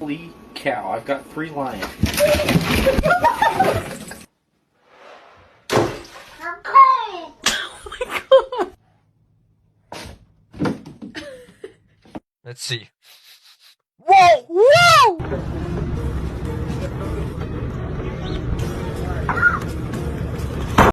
Holy cow, I've got 3 lions. Let's see. Whoa! Whoa!